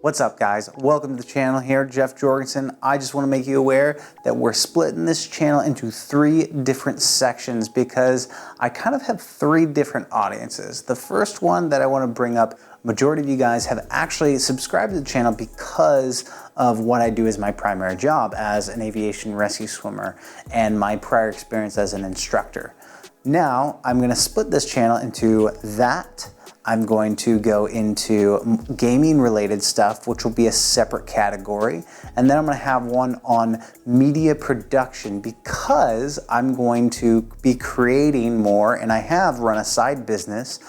What's up, guys? Welcome to the channel here, Jeff Jorgensen. I just want to make you aware that we're splitting this channel into 3 different sections because I kind of have 3 different audiences. The first one that I want to bring up, majority of you guys have actually subscribed to the channel because of what I do as my primary job as an aviation rescue swimmer and my prior experience as an instructor. Now, I'm going to split this channel into that. I'm going to go into gaming related stuff, which will be a separate category. And then I'm going to have one on media production because I'm going to be creating more, and I have run a side business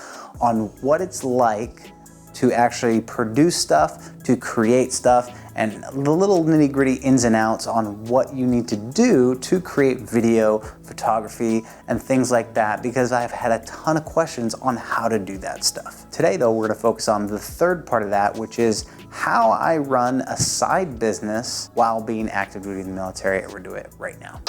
on what it's like to actually produce stuff, to create stuff, and the little nitty gritty ins and outs on what you need to do to create video, photography, and things like that, because I've had a ton of questions on how to do that stuff. Today though, we're gonna focus on the third part of that, which is how I run a side business while being active duty in the military, and we're doing it right now.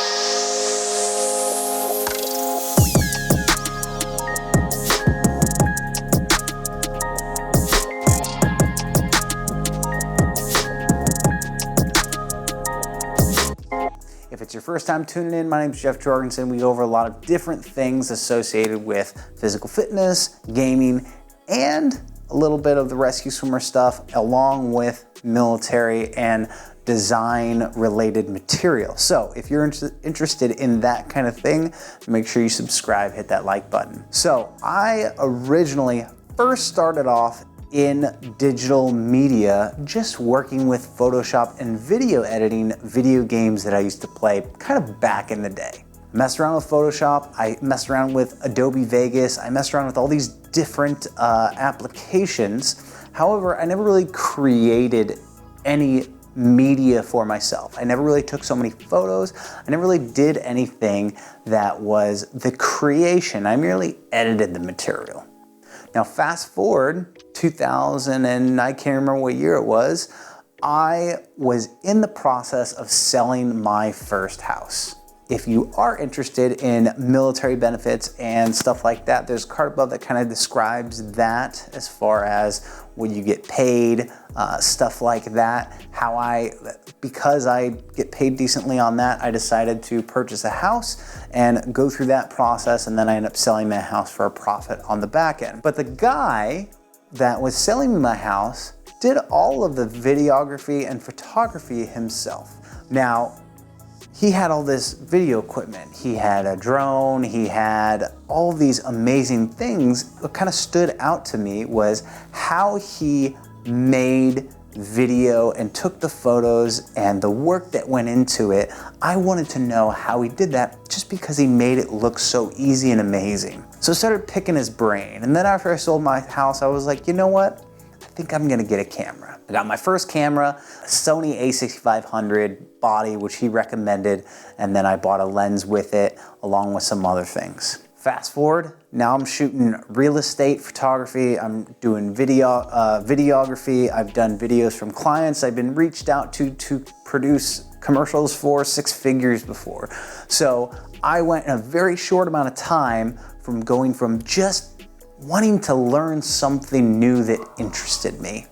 If it's your first time tuning in, my name is Jeff Jorgensen. We go over a lot of different things associated with physical fitness, gaming, and a little bit of the rescue swimmer stuff, along with military and design related material. So if you're interested in that kind of thing, make sure you subscribe, hit that like button. So I originally first started off in digital media, just working with Photoshop and video editing video games that I used to play kind of back in the day. I messed around with Photoshop, I messed around with Adobe Vegas, I messed around with all these different applications. However, I never really created any media for myself. I never really took so many photos. I never really did anything that was the creation. I merely edited the material. Now fast forward 2000, and I can't remember what year it was, I was in the process of selling my first house. If you are interested in military benefits and stuff like that, there's a card above that kind of describes that as far as when you get paid, stuff like that. Because I get paid decently on that, I decided to purchase a house and go through that process, and then I ended up selling my house for a profit on the back end. But the guy that was selling me my house did all of the videography and photography himself. Now, he had all this video equipment. He had a drone, he had all these amazing things. What kind of stood out to me was how he made video and took the photos and the work that went into it. I wanted to know how he did that just because he made it look so easy and amazing. So I started picking his brain. And then after I sold my house, I was like, you know what? I think I'm gonna get a camera. I got my first camera, a Sony a6500 body, which he recommended, and then I bought a lens with it, along with some other things. Fast forward, now I'm shooting real estate photography, I'm doing videography, I've done videos from clients, I've been reached out to produce commercials for 6 figures before. So I went in a very short amount of time from going from just wanting to learn something new that interested me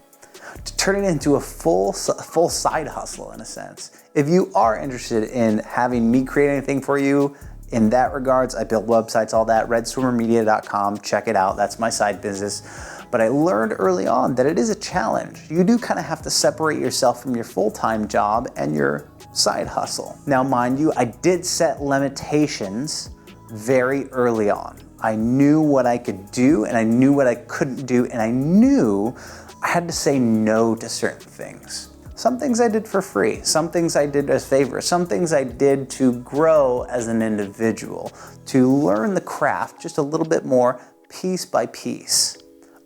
to turn it into a full side hustle in a sense. If you are interested in having me create anything for you in that regards, I build websites, all that, redswimmermedia.com, check it out, that's my side business. But I learned early on that it is a challenge. You do kind of have to separate yourself from your full-time job and your side hustle. Now mind you, I did set limitations very early on. I knew what I could do and I knew what I couldn't do, and I knew I had to say no to certain things. Some things I did for free, some things I did as favors, some things I did to grow as an individual, to learn the craft just a little bit more piece by piece.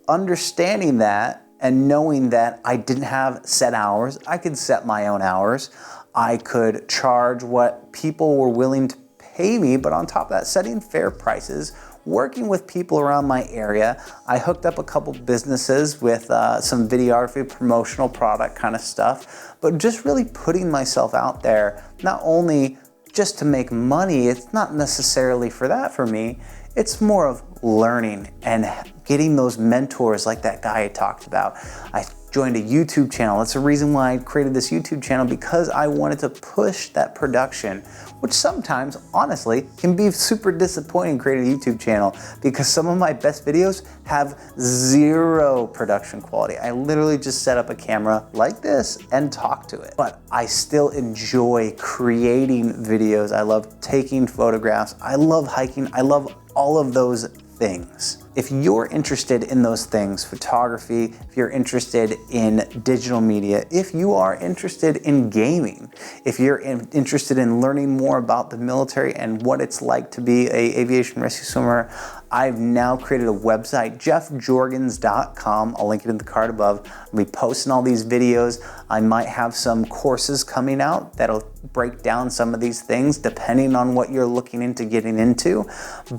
Understanding that and knowing that I didn't have set hours, I could set my own hours. I could charge what people were willing to pay me, but on top of that, setting fair prices, working with people around my area. I hooked up a couple businesses with some videography, promotional product kind of stuff, but just really putting myself out there, not only just to make money, it's not necessarily for that for me, it's more of learning and getting those mentors like that guy I talked about. I joined a YouTube channel. That's the reason why I created this YouTube channel, because I wanted to push that production, which sometimes, honestly, can be super disappointing creating a YouTube channel, because some of my best videos have zero production quality. I literally just set up a camera like this and talk to it. But I still enjoy creating videos. I love taking photographs. I love hiking. I love all of those things. If you're interested in those things, photography, if you're interested in digital media, if you are interested in gaming, if you're interested in learning more about the military and what it's like to be an aviation rescue swimmer, I've now created a website, jeffjorgens.com. I'll link it in the card above. I'll be posting all these videos. I might have some courses coming out that'll break down some of these things depending on what you're looking into getting into.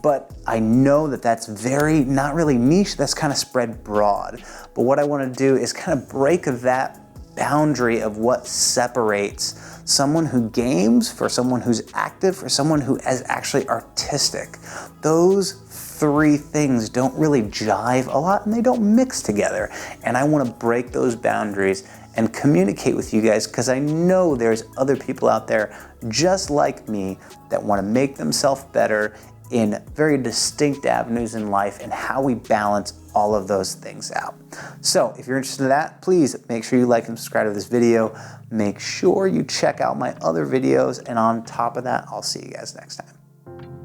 But I know that that's not really niche, that's kind of spread broad. But what I want to do is kind of break that boundary of what separates someone who games for someone who's active, for someone who is actually artistic. Those three things don't really jive a lot and they don't mix together. And I want to break those boundaries and communicate with you guys, because I know there's other people out there just like me that want to make themselves better in very distinct avenues in life, and how we balance all of those things out. So if you're interested in that, please make sure you like and subscribe to this video. Make sure you check out my other videos, and on top of that, I'll see you guys next time.